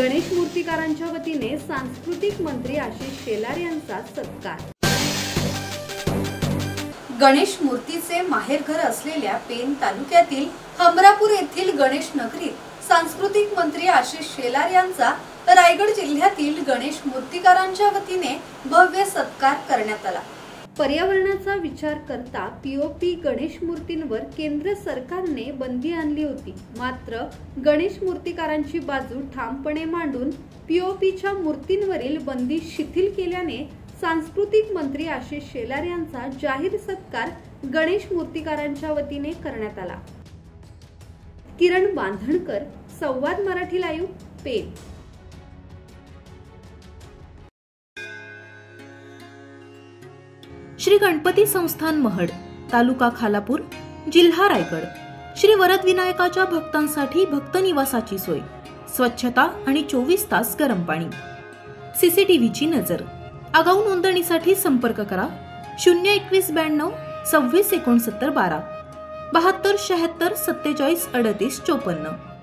गणेश मूर्तिकारांच्या वतीने सांस्कृतिक मंत्री आशिष शेलार यांचा सत्कार। गणेश मूर्तीचे माहेरघर असलेल्या पेन तालुक्यातील हमरापूर येथील गणेश नगरीत सांस्कृतिक मंत्री आशिष शेलार यांचा रायगड जिल्ह्यातील गणेश मूर्तिकारांच्या वतीने भव्य सत्कार करण्यात आला। पर्यावरणाचा विचार करता पीओपी गणेश मूर्तींवर केंद्र सरकारने बंदी आणली होती, मात्र गणेश मूर्तिकारांची बाजू ठामपणे मांडून पीओपीच्या मूर्तींवरील बंदी शिथिल केल्याने सांस्कृतिक मंत्री आशिष शेलार यांचा जाहीर सत्कार गणेश मूर्तिकारांच्या वतीने करण्यात आला। किरण बांधणकर, संवाद मराठी लाईव्ह, पेन। श्री गणपती संस्थान महड, तालुका खालापूर, जिल्हा रायगड। श्री वरद विनायकाच्या भक्तांसाठी भक्त निवासाची सोय, स्वच्छता आणि 24 तास गरम पाणी, सीसीटीव्हीची नजर। आगाऊ नोंदणीसाठी संपर्क करा 02192 26 69 12 72 76 47 38 54।